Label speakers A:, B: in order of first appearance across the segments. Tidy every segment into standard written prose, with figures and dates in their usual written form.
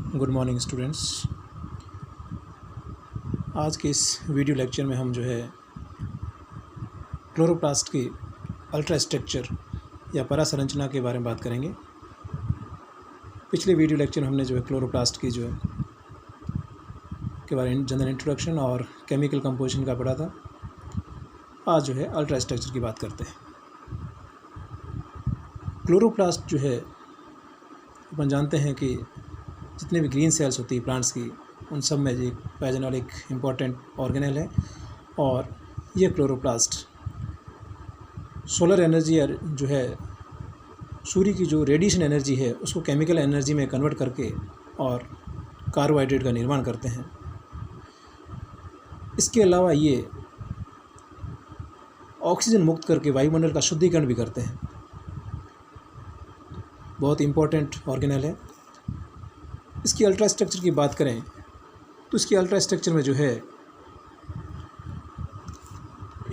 A: Good morning students. आज के इस वीडियो लेक्चर में हम क्लोरोप्लास्ट की अल्ट्रा स्ट्रक्चर या परासंरचना के बारे में बात करेंगे। पिछले वीडियो लेक्चर में हमने क्लोरोप्लास्ट की के बारे में जनरल इंट्रोडक्शन और केमिकल कंपोजिशन का पढ़ा था। आज अल्ट्रा स्ट्रक्चर की बात करते हैं। क्लोरोप्लास्ट अपन जानते हैं कि जितने भी ग्रीन सेल्स होती है प्लांट्स की, उन सब में एक पैजनल एक इम्पॉर्टेंट ऑर्गेनेल है। और ये क्लोरोप्लास्ट सोलर एनर्जी सूर्य की जो रेडिएशन एनर्जी है उसको केमिकल एनर्जी में कन्वर्ट करके और कार्बोहाइड्रेट का निर्माण करते हैं। इसके अलावा ये ऑक्सीजन मुक्त करके वायुमंडल का शुद्धिकरण भी करते हैं। बहुत इम्पोर्टेंट ऑर्गेनेल है। इसकी अल्ट्रा स्ट्रक्चर की बात करें तो इसकी अल्ट्रा स्ट्रक्चर में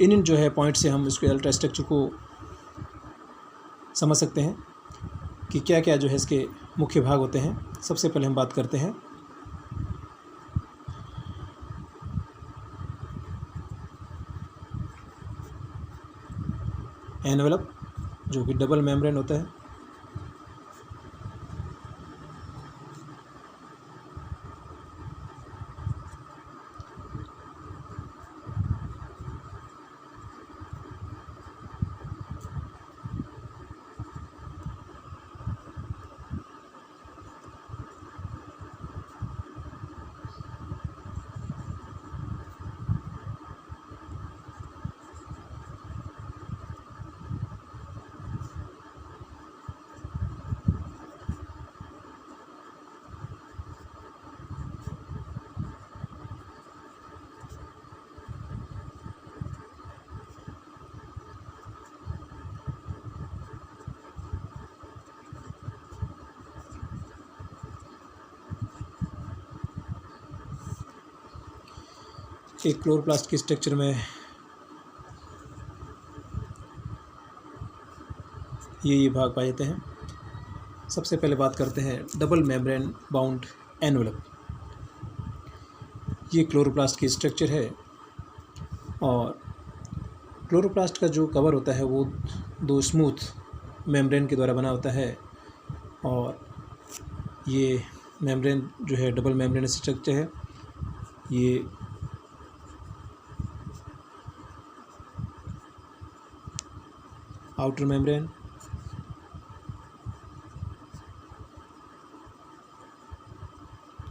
A: इन पॉइंट से हम इसके अल्ट्रा स्ट्रक्चर को समझ सकते हैं कि क्या क्या इसके मुख्य भाग होते हैं। सबसे पहले हम बात करते हैं एनवेलप, जो कि डबल मेम्ब्रेन होता है। एक क्लोरोप्लास्ट की स्ट्रक्चर में ये भाग पाए जाते हैं। सबसे पहले बात करते हैं डबल मेम्ब्रेन बाउंड एनवेलप। ये क्लोरोप्लास्ट की स्ट्रक्चर है और क्लोरोप्लास्ट का जो कवर होता है वो दो स्मूथ मेम्ब्रेन के द्वारा बना होता है। और ये मेम्ब्रेन डबल मेम्ब्रेन स्ट्रक्चर है। ये आउटर मेम्ब्रेन,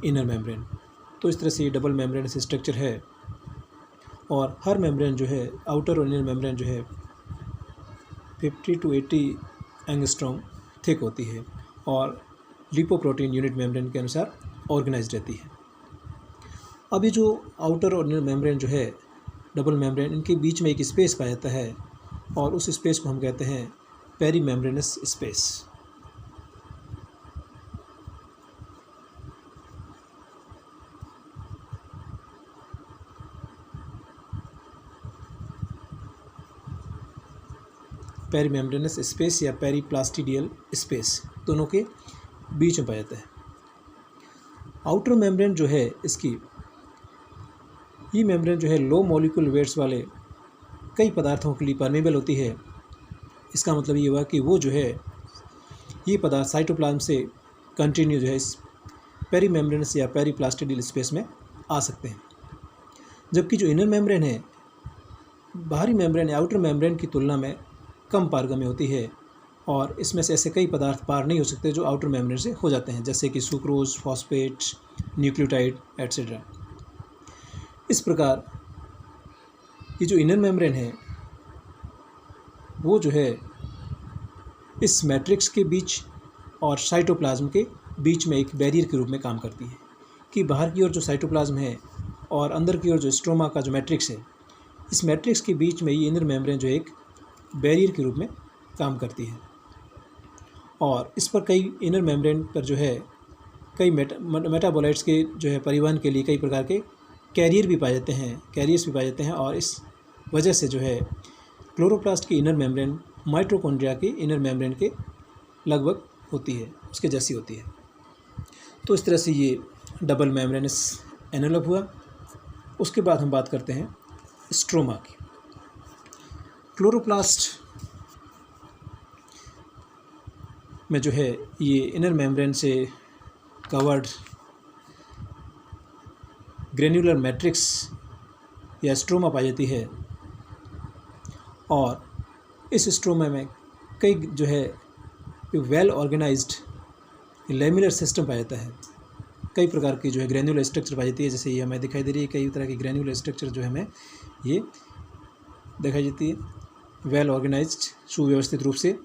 A: इनर मेम्ब्रेन, तो इस तरह से ये डबल मेम्ब्रेन से स्ट्रक्चर है। और हर मेम्ब्रेन आउटर और inner membrane 50 to 80 angstrom thick होती है और लिपोप्रोटीन यूनिट मेम्ब्रेन के अनुसार ऑर्गेनाइज रहती है। अब ये जो आउटर और इनर मेम्ब्रेन डबल मेम्ब्रेन, इनके बीच में एक स्पेस पाया जाता है और उस स्पेस को हम कहते हैं peri membranous space. Peri membranous space या पेरीप्लास्टिडियल स्पेस दोनों के बीच में पाया जाता है। आउटर मेम्ब्रेन इसकी ये मेम्ब्रेन लो मॉलिक्यूल वेट्स वाले कई पदार्थों के लिए परमेबल होती है। इसका मतलब ये हुआ कि वो ये पदार्थ साइटोप्लाज्म से कंटिन्यू इस पेरी मेम्ब्रेनस या पेरीप्लास्टिडियल स्पेस में आ सकते हैं। जबकि जो इनर मेम्ब्रेन है, बाहरी मेम्ब्रेन या आउटर मेम्ब्रेन की तुलना में कम पारगम्य होती है और इसमें से ऐसे कई पदार्थ पार नहीं हो सकते जो आउटर मेम्ब्रेन से हो जाते हैं, जैसे कि सुक्रोज, फॉस्फेट, न्यूक्लियोटाइड एट्सेट्रा। इस प्रकार ये जो इनर मेम्ब्रेन है वो इस मैट्रिक्स के बीच और साइटोप्लाज्म के बीच में एक बैरियर के रूप में काम करती है कि बाहर की ओर जो साइटोप्लाज्म है और अंदर की ओर जो स्ट्रोमा का जो मैट्रिक्स है, इस मैट्रिक्स के बीच में ये इनर मेम्ब्रेन एक बैरियर के रूप में काम करती है। और इस पर कई इनर मेम्ब्रेन पर कई मेटाबोलाइट्स के परिवहन के लिए कई प्रकार के कैरियर्स भी पाए जाते हैं। और इस वजह से क्लोरोप्लास्ट की इनर मेम्ब्रेन माइटोकॉन्ड्रिया की इनर मेम्ब्रेन के लगभग होती है, उसके जैसी होती है। तो इस तरह से ये डबल मेम्ब्रेनस एनवेलप हुआ। उसके बाद हम बात करते हैं स्ट्रोमा की। क्लोरोप्लास्ट में जो है ये इनर मेम्ब्रेन से कवर्ड ग्रेन्युलर मैट्रिक्स या स्ट्रोमा पाई जाती है, और इस स्ट्रोमा में कई जो है वेल ऑर्गेनाइज्ड लेमिनर सिस्टम पाया जाता है। कई प्रकार की जो है ग्रेन्युलर स्ट्रक्चर पाई जाती है, जैसे ये हमें दिखाई दे रही है। कई तरह की ग्रेन्युलर स्ट्रक्चर जो है हमें ये दिखाई देती है, वेल ऑर्गेनाइज्ड, सुव्यवस्थित रूप से।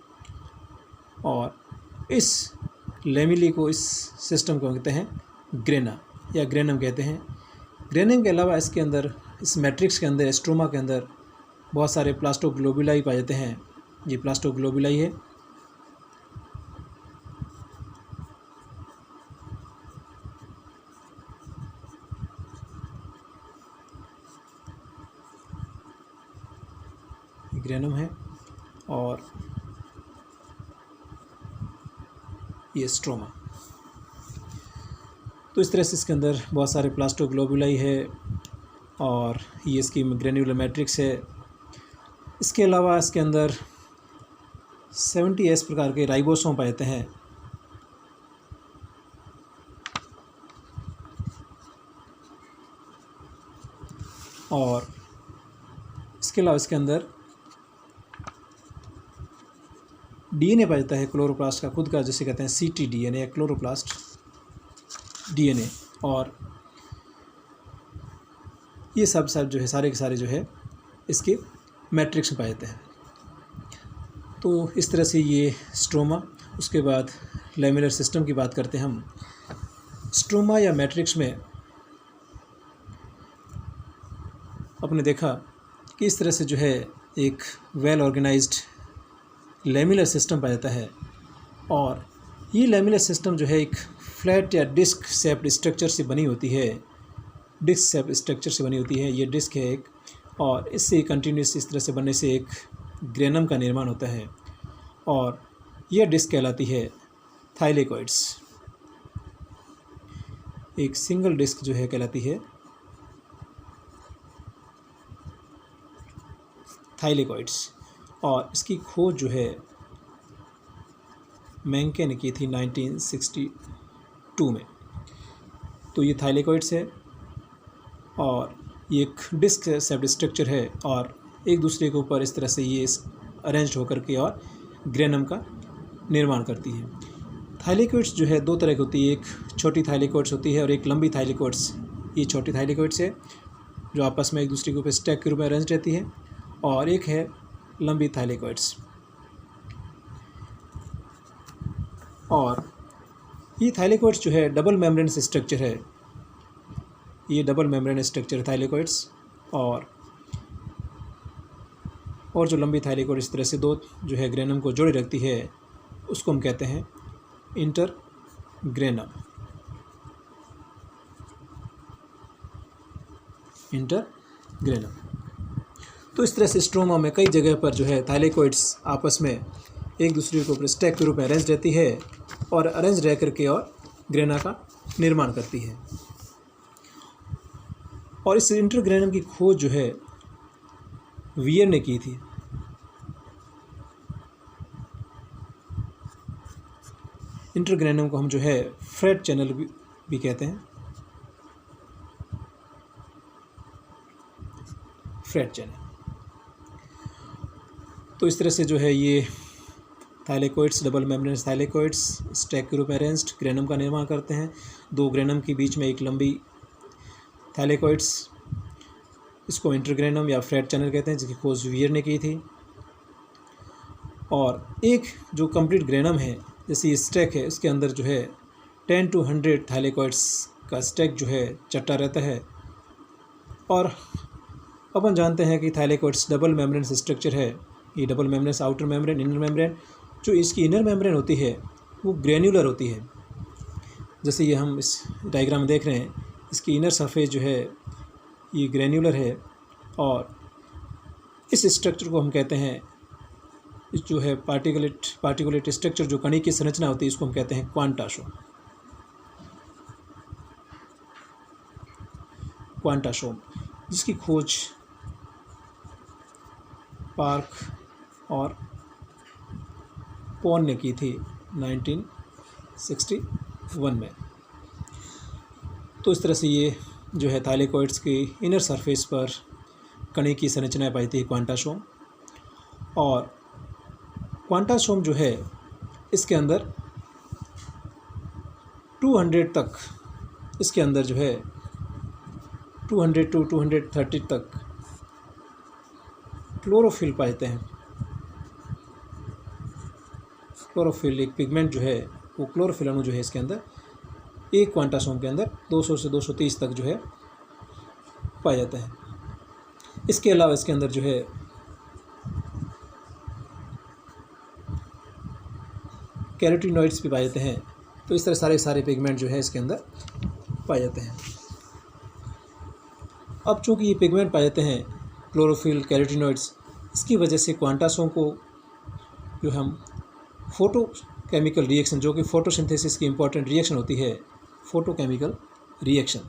A: और इस लेमिली को, इस सिस्टम को कहते हैं ग्रेना या ग्रेनम कहते हैं। ग्रेनम के अलावा इसके अंदर, इस मैट्रिक्स के अंदर, स्ट्रोमा के अंदर बहुत सारे प्लास्टोग्लोबुलाई पाए जाते हैं। ये प्लास्टोग्लोबुलाई है। ग्रेनम है और ये स्ट्रोमा। तो इस तरह से इसके अंदर बहुत सारे प्लास्टोग्लोबुलाई है और ये इसकी ग्रेन्युलर मैट्रिक्स है। इसके अलावा इसके अंदर 70S प्रकार के राइबोसोम पाए जाते हैं। और इसके अलावा इसके अंदर डीएनए पाया जाता है क्लोरोप्लास्ट का खुद का, जिसे कहते हैं ctDNA या क्लोरोप्लास्ट DNA। और ये सब जो है सारे के सारे जो है इसके मैट्रिक्स में पाए जाते हैं। तो इस तरह से ये स्ट्रोमा। उसके बाद लेमिनर सिस्टम की बात करते हैं हम। स्ट्रोमा या मैट्रिक्स में आपने देखा कि इस तरह से जो है एक वेल ऑर्गेनाइज्ड लेमिनर सिस्टम पाया जाता है, और ये लेमिनर सिस्टम जो है एक फ्लैट या डिस्क शेप्ड स्ट्रक्चर से बनी होती है। डिस्क शेप्ड स्ट्रक्चर से बनी होती है। ये डिस्क है एक, और इससे कंटिन्यूस इस तरह से बनने से एक ग्रेनम का निर्माण होता है, और यह डिस्क कहलाती है थाइलेकोइड्स। एक सिंगल डिस्क जो है कहलाती है थाइलेकोइड्स। और इसकी खोज जो है मेंके ने की थी 1962 में। तो ये थाइलेकोइड्स है और ये एक डिस्क शेप्ड स्ट्रक्चर है, और एक दूसरे के ऊपर इस तरह से ये अरेंज होकर के और ग्रेनम का निर्माण करती है। थाइलेकोइड्स जो है दो तरह की होती है। एक छोटी थाइलेकोइड्स होती है और एक लंबी थाइलेकोइड्स। ये छोटी थाइलेकोइड्स है जो आपस में एक दूसरे के ऊपर स्टैक के रूप में अरेंज रहती है, और एक है लंबी थाइलेकोइड्स। और ये थाइलेकोइड्स जो है डबल मेम्ब्रेन स्ट्रक्चर है। ये डबल मेम्ब्रेन स्ट्रक्चर थाइलेकोइड्स। और जो लंबी थाइलेकोइड इस तरह से दो जो है ग्रेनम को जोड़े रखती है, उसको हम कहते हैं इंटरग्रेनम। इंटरग्रेनम। तो इस तरह से स्ट्रोमा में कई जगह पर जो है थाइलेकोइड्स आपस में एक दूसरे के ऊपर स्टैक के रूप में अरेंज रहती है, और अरेंज रह करके और ग्रेना का निर्माण करती है। और इस इंटरग्रेनम की खोज जो है वियर ने की थी। इंटरग्रेनम को हम जो है फ्रेट चैनल भी कहते हैं। Freight channel. तो इस तरह से जो है ये थाइलेकोइड्स, डबल मेम्ब्रेनस थाइलेकोइड्स स्टैक के रूप में अरेंज्ड ग्रेनम का निर्माण करते हैं। दो ग्रेनम के बीच में एक लंबी थाइलेकोइड्स, इसको इंटरग्रेनम या फ्रेट चैनल कहते हैं, जिसकी खोज वियर ने की थी। और एक जो कंप्लीट ग्रेनम है, जैसे ये स्टैक है, इसके अंदर जो है 10 to 100 थाइलेकोइड्स का स्टैक जो है चट्टा रहता है। और अपन जानते हैं कि थाइलेकोइड्स डबल मेम्ब्रेन स्ट्रक्चर है। ये double membrane, outer membrane, inner membrane. जो इसकी इनर मेम्ब्रेन होती है वो ग्रेन्युलर होती है। जैसे ये हम इस डायग्राम में देख रहे हैं, इसकी इनर सरफेस जो है ये ग्रेन्युलर है, और इस स्ट्रक्चर को हम कहते हैं, जो है पार्टिकुलेट स्ट्रक्चर, जो कणी की संरचना होती है, इसको हम कहते हैं क्वांटाशो। क्वांटासोम, जिसकी खोज पार्क और पॉन ने की थी 1961 में। तो इस तरह से ये जो है थाइलेकोइड्स की इनर सरफेस पर कणी की संरचनाएं पाई थी क्वांटासोम। और क्वांटासोम जो है इसके अंदर 200 तक, इसके अंदर जो है 200 to 230 तक क्लोरोफिल पाते हैं। क्लोरोफिल एक पिगमेंट जो है, वो क्लोरोफिल अणु जो है इसके अंदर एक क्वांटासोम के अंदर 200 से 230 तक जो है पाया जाता है। इसके अलावा इसके अंदर जो है कैरोटीनॉइड्स भी पाए जाते हैं। तो इस तरह सारे पिगमेंट जो है इसके अंदर पाए जाते हैं। अब चूंकि ये पिगमेंट पाए जाते हैं क्लोरोफिल, कैरोटीनॉइड्स, इसकी वजह से क्वांटासोम को जो हम फोटोकेमिकल रिएक्शन, जो कि फोटोसिंथेसिस की इम्पॉर्टेंट रिएक्शन होती है, फोटोकेमिकल रिएक्शन,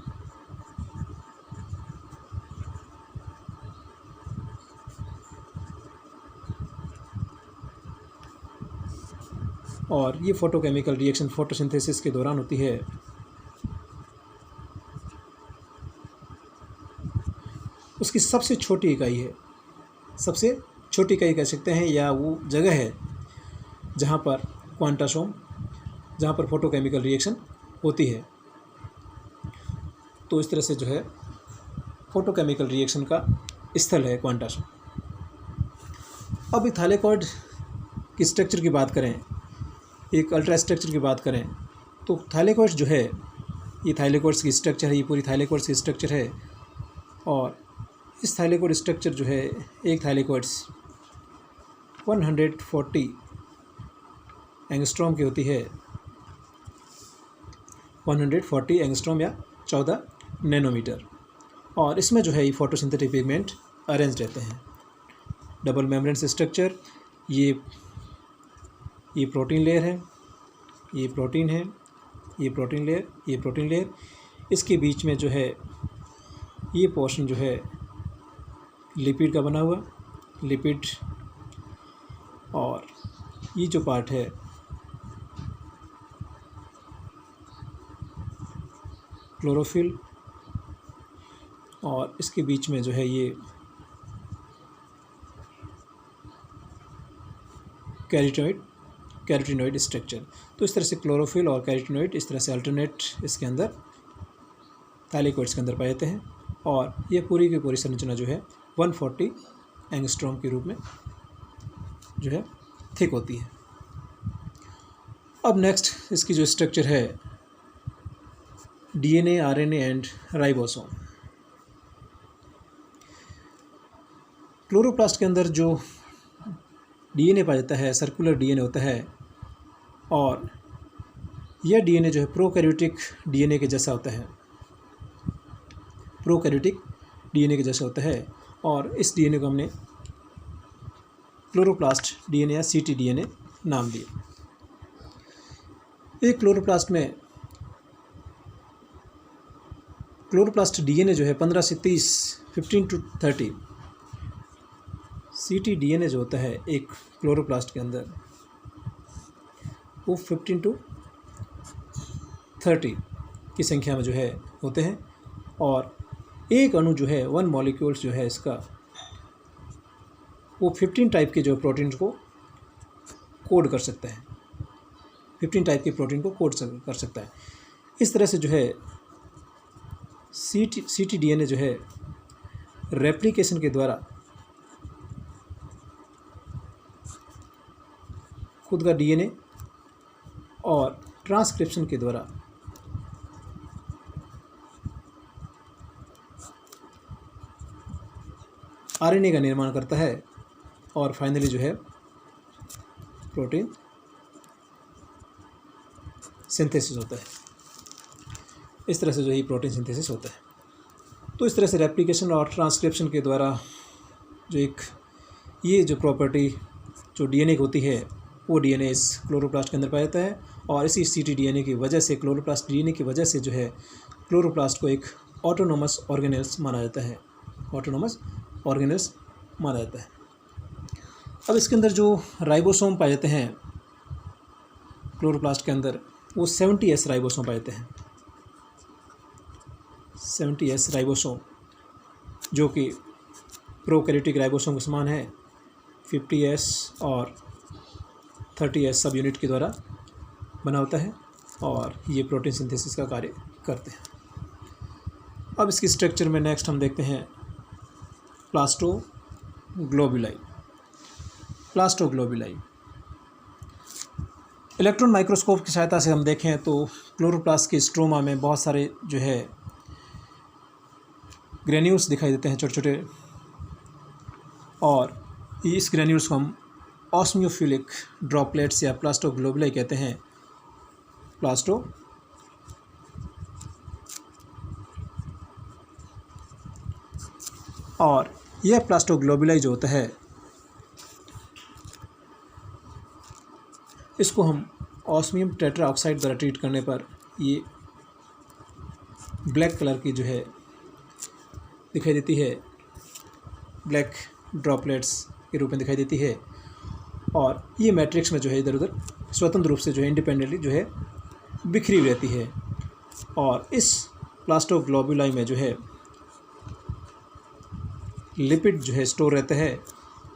A: और ये फोटोकेमिकल रिएक्शन फोटोसिंथेसिस के दौरान होती है। उसकी सबसे छोटी इकाई है, सबसे छोटी इकाई कह सकते हैं, या वो जगह है जहाँ पर क्वांटासोम, जहाँ पर फोटोकेमिकल रिएक्शन होती है। तो इस तरह से जो है फोटोकेमिकल रिएक्शन का स्थल है क्वांटासोम। अब थाइलेकोइड की स्ट्रक्चर की बात करें, एक अल्ट्रा स्ट्रक्चर की बात करें, तो थाइलेकोइड्स जो है, ये थाइलेकोइड्स की स्ट्रक्चर है, ये पूरी थाइलेकोइड्स की स्ट्रक्चर है। और इस थाइलेकोइड स्ट्रक्चर जो है, एक थाइलेकोइड्स 140 एंगस्ट्रॉम की होती है, 140 एंगस्ट्रॉम या 14 नैनोमीटर। और इसमें जो है ये फोटोसिंथेटिक पिगमेंट अरेंज रहते हैं। डबल मेम्ब्रेन स्ट्रक्चर, ये प्रोटीन लेयर है, ये प्रोटीन है, ये प्रोटीन लेयर, ये प्रोटीन लेयर। इसके बीच में जो है ये पोर्शन जो है लिपिड का बना हुआ, लिपिड, और ये जो पार्ट है क्लोरोफिल, और इसके बीच में जो है ये कैरोटीनॉइड स्ट्रक्चर। तो इस तरह से क्लोरोफिल और कैरोटीनॉइड इस तरह से अल्टरनेट इसके अंदर थाइलेकोइड्स के अंदर पाए जाते हैं। और ये पूरी की पूरी संरचना जो है 140 एंगस्ट्रॉम के रूप में जो है थिक होती है। अब नेक्स्ट इसकी जो स्ट्रक्चर है DNA, RNA and ribosome. Chloroplast के अंदर जो डीएनए पाया जाता है, सर्कुलर डीएनए होता है, और यह डीएनए जो है प्रोकैरियोटिक डीएनए के जैसा होता है, प्रोकैरियोटिक डीएनए के जैसा होता है। और इस डीएनए को हमने क्लोरोप्लास्ट डीएनए या ctDNA नाम दिया। एक क्लोरोप्लास्ट डीएनए जो है 15 से 30, 15 to 30, ctDNA जो होता है एक क्लोरोप्लास्ट के अंदर, वो 15 to 30 की संख्या में जो है होते हैं। और एक अणु जो है, वन मॉलिक्यूल्स जो है इसका, वो 15 टाइप के जो प्रोटीन को कोड कर सकता है, 15 टाइप के प्रोटीन को कोड कर सकता है। इस तरह से जो है ctDNA जो है रेप्लिकेशन के द्वारा खुद का डीएनए और ट्रांसक्रिप्शन के द्वारा आरएनए का निर्माण करता है। और फाइनली जो है प्रोटीन सिंथेसिस होता है। इस तरह से जो है प्रोटीन सिंथेसिस होता है। तो इस तरह से रेप्लिकेशन और ट्रांसक्रिप्शन के द्वारा जो ये जो प्रॉपर्टी जो डीएनए की होती है, वो डीएनए इस क्लोरोप्लास्ट के अंदर पाया जाता है। और इसी ctDNA की वजह से, क्लोरोप्लास्ट डीएनए की वजह से जो है क्लोरोप्लास्ट को एक ऑटोनोमस ऑर्गेनेल्स माना जाता है, ऑटोनोमस ऑर्गेनेल्स माना जाता है। अब इसके अंदर जो राइबोसोम पाए जाते हैं क्लोरोप्लास्ट के अंदर, वो 70S राइबोसोम पाए जाते हैं, 70S राइबोसोम, जो कि प्रोकैरियोटिक राइबोसोम के समान है। 50S और 30S सब यूनिट के द्वारा बना होता है और ये प्रोटीन सिंथेसिस का कार्य करते हैं। अब इसकी स्ट्रक्चर में नेक्स्ट हम देखते हैं प्लास्टोग्लोबुलाई। प्लास्टोग्लोबुलाई इलेक्ट्रॉन माइक्रोस्कोप की सहायता से हम देखें तो क्लोरोप्लास्ट के स्ट्रोमा में बहुत सारे जो है ग्रेन्यूल्स दिखाई देते हैं, छोटे छोटे, और इस ग्रेन्यूल्स को हम ऑस्मियोफिलिक ड्रॉपलेट्स या प्लास्टोग्लोबुलाई कहते हैं। और यह प्लास्टोग्लोबुलाई जो होता है, इसको हम ऑस्मियम टेट्रा ऑक्साइड द्वारा ट्रीट करने पर ये ब्लैक कलर की जो है दिखाई देती है, ब्लैक ड्रॉपलेट्स के रूप में दिखाई देती है, और ये मैट्रिक्स में जो है इधर उधर स्वतंत्र रूप से जो है इंडिपेंडेंटली जो है बिखरी हुई रहती है। और इस प्लास्टोग्लोबुलाई में जो है लिपिड जो है स्टोर रहते हैं,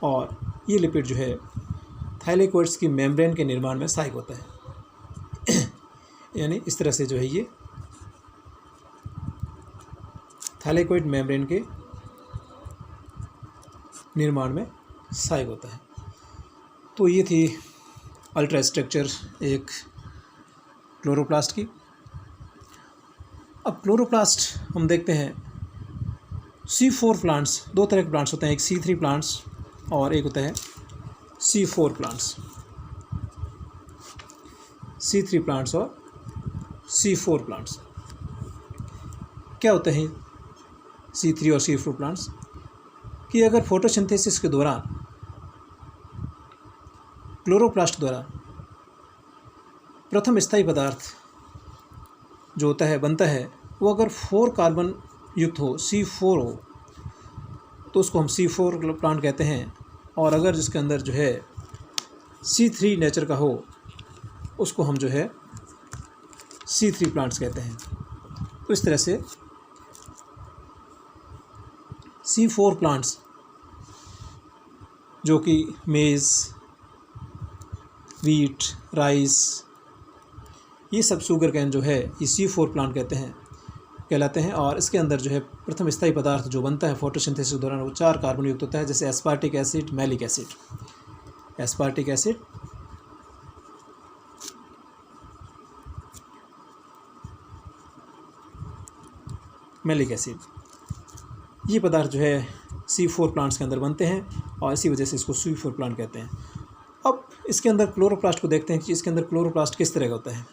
A: और ये लिपिड जो है थाइलेकोइड्स की मेम्ब्रेन के निर्माण में सहायक होता है। यानी इस तरह से जो है ये थाइलेकोइड मेम्ब्रेन के निर्माण में सहायक होता है। तो ये थी अल्ट्रा स्ट्रक्चर एक क्लोरोप्लास्ट की। अब क्लोरोप्लास्ट हम देखते हैं C4 प्लांट्स, दो तरह के प्लांट्स होते हैं, एक C3 प्लांट्स और एक होता है C4 प्लांट्स। C3 प्लांट्स और C4 प्लांट्स क्या होते हैं? C3 और C4 प्लांट्स कि अगर फोटोसिंथेसिस के दौरान क्लोरोप्लास्ट द्वारा प्रथम स्थायी पदार्थ जो होता है बनता है, वो अगर 4 कार्बन युक्त हो, C4 हो, तो उसको हम C4 प्लांट कहते हैं। और अगर जिसके अंदर जो है C3 नेचर का हो, उसको हम जो है C3 प्लांट्स कहते हैं। तो इस तरह से C4 प्लांट्स जो कि मेज़, वीट, राइस, ये सब शुगर कैन जो है ये C4 प्लांट कहलाते हैं। और इसके अंदर जो है प्रथम स्थायी पदार्थ जो बनता है फोटोसिंथेसिस के दौरान, वो 4 कार्बन युक्त होता है, जैसे aspartic acid, malic acid, aspartic acid, malic acid. ये पदार्थ जो है C4 प्लांट्स के अंदर बनते हैं और इसी वजह से इसको C4 प्लांट कहते हैं। अब इसके अंदर क्लोरोप्लास्ट को देखते हैं कि इसके अंदर क्लोरोप्लास्ट किस तरह का होता है।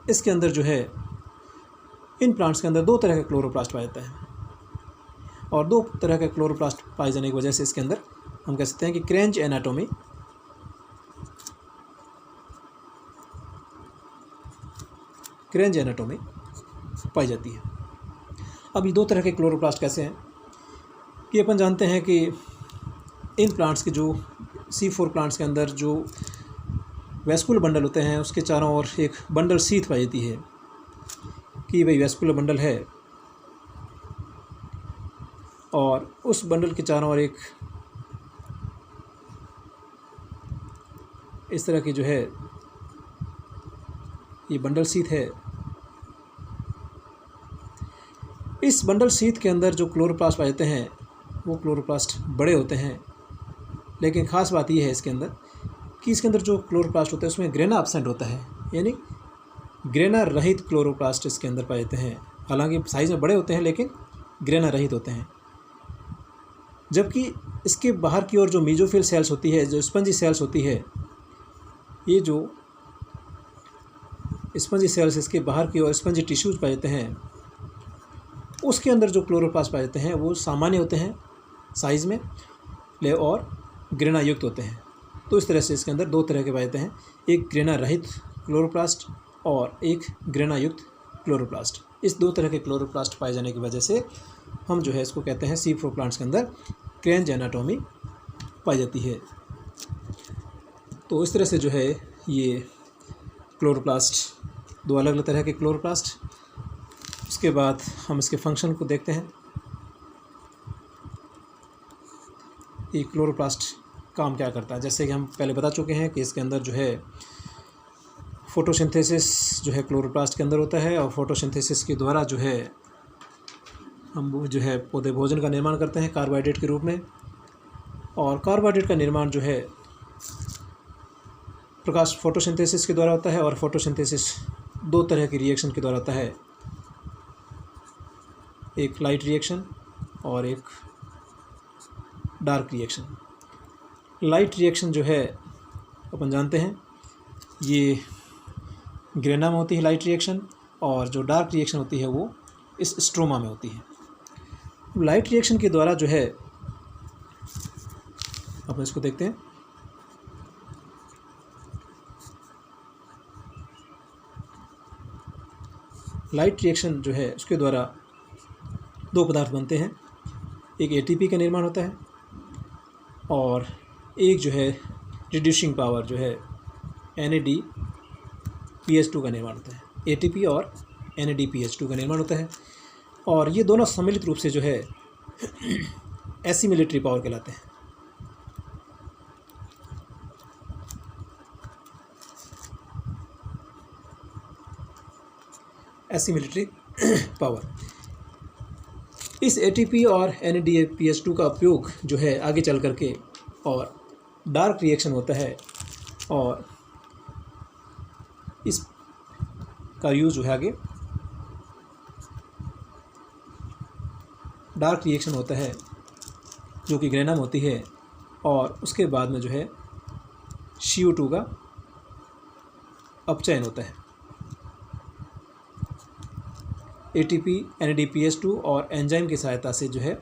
A: इसके अंदर जो है इन प्लांट्स के अंदर 2 तरह का क्लोरोप्लास्ट पाया जाता है, और 2 तरह का क्लोरोप्लास्ट पाए जाने की वजह से इसके अंदर हम कह सकते हैं कि क्रेंच एनाटोमी पाई जाती है। अब ये 2 तरह के क्लोरोप्लास्ट कैसे हैं कि अपन जानते हैं कि इन प्लांट्स के जो C4 प्लांट्स के अंदर जो वेस्कुलर बंडल होते हैं, उसके चारों ओर एक बंडल सीथ पाई जाती है कि भाई वेस्कुलर बंडल है, और उस बंडल के चारों ओर एक इस तरह की जो है ये बंडल सीथ है। इस बंडल सीथ के अंदर जो क्लोरोप्लास्ट पाए जाते हैं वो क्लोरोप्लास्ट बड़े होते हैं, लेकिन ख़ास बात यह है इसके अंदर कि इसके अंदर जो क्लोरोप्लास्ट होता है उसमें ग्रेना एब्सेंट होता है, यानी ग्रेना रहित क्लोरोप्लास्ट इसके अंदर पाए जाते हैं। हालांकि साइज़ में बड़े होते हैं लेकिन ग्रेना रहित होते हैं। जबकि इसके बाहर की ओर जो मीजोफिल सेल्स होती है, जो स्पंजी सेल्स होती है, ये जो स्पंजी सेल्स इसके बाहर की ओर स्पंजी टिश्यूज पाए जाते हैं, उसके अंदर जो क्लोरोप्लास्ट पाए जाते हैं वो सामान्य होते हैं साइज़ में और ग्रेना युक्त होते हैं। तो इस तरह से इसके अंदर 2 तरह के पाए जाते हैं, एक ग्रेना रहित क्लोरोप्लास्ट और एक ग्रेना युक्त क्लोरोप्लास्ट। इस दो तरह के क्लोरोप्लास्ट पाए जाने की वजह से हम जो है इसको कहते हैं C4 प्लांट्स के अंदर क्रेंज एनाटॉमी पाई जाती है। तो इस तरह से जो है ये क्लोरोप्लास्ट, दो अलग अलग तरह के क्लोरोप्लास्ट। उसके बाद हम इसके फंक्शन को देखते हैं। ये क्लोरोप्लास्ट काम क्या करता है, जैसे कि हम पहले बता चुके हैं कि इसके अंदर जो है फोटोसिंथेसिस जो है क्लोरोप्लास्ट के अंदर होता है, और फोटोसिंथेसिस के द्वारा जो है हम वो जो है पौधे भोजन का निर्माण करते हैं कार्बोहाइड्रेट के रूप में। और कार्बोहाइड्रेट का निर्माण जो है प्रकाश फोटोसिंथेसिस के द्वारा होता है, और फोटोसिंथेसिस दो तरह की रिएक्शन के द्वारा होता है, एक लाइट रिएक्शन और एक डार्क रिएक्शन। लाइट रिएक्शन जो है अपन जानते हैं ये ग्रेना में होती है लाइट रिएक्शन, और जो डार्क रिएक्शन होती है वो इस स्ट्रोमा में होती है। लाइट रिएक्शन के द्वारा जो है अपन इसको देखते हैं। लाइट रिएक्शन जो है उसके द्वारा दो पदार्थ बनते हैं, एक एटीपी का निर्माण होता है और एक जो है रिड्यूसिंग पावर जो है NADPH2 का निर्माण होता है। एटीपी और NADPH2 का निर्माण होता है, और ये दोनों सम्मिलित रूप से जो है एसिमिलिट्री पावर कहलाते हैं। एसिमिलिट्री पावर। इस एटीपी और NADPH2 का उपयोग जो है आगे चल करके और डार्क रिएक्शन होता है, और इस का यूज़ जो है आगे डार्क रिएक्शन होता है जो कि ग्रेना में होती है, और उसके बाद में जो है CO2 का अपचयन होता है। ATP NADPH2 और एंजाइम की सहायता से जो है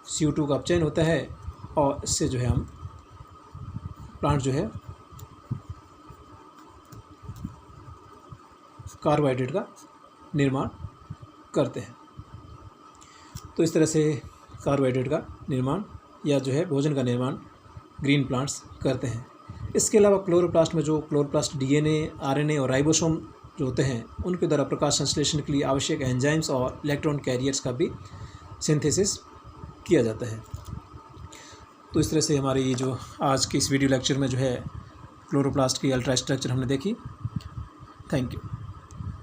A: CO2 का अपचयन होता है, और इससे जो है हम प्लांट जो है कार्बोहाइड्रेट का निर्माण करते हैं। तो इस तरह से कार्बोहाइड्रेट का निर्माण या जो है भोजन का निर्माण ग्रीन प्लांट्स करते हैं। इसके अलावा क्लोरोप्लास्ट में जो क्लोरोप्लास्ट DNA, RNA और राइबोसोम जो होते हैं उनके द्वारा प्रकाश संश्लेषण के लिए आवश्यक एंजाइम्स और इलेक्ट्रॉन कैरियर्स का भी सिंथेसिस किया जाता है। तो इस तरह से हमारी ये जो आज की इस वीडियो लेक्चर में जो है क्लोरोप्लास्ट की अल्ट्रा स्ट्रक्चर हमने देखी। Thank you.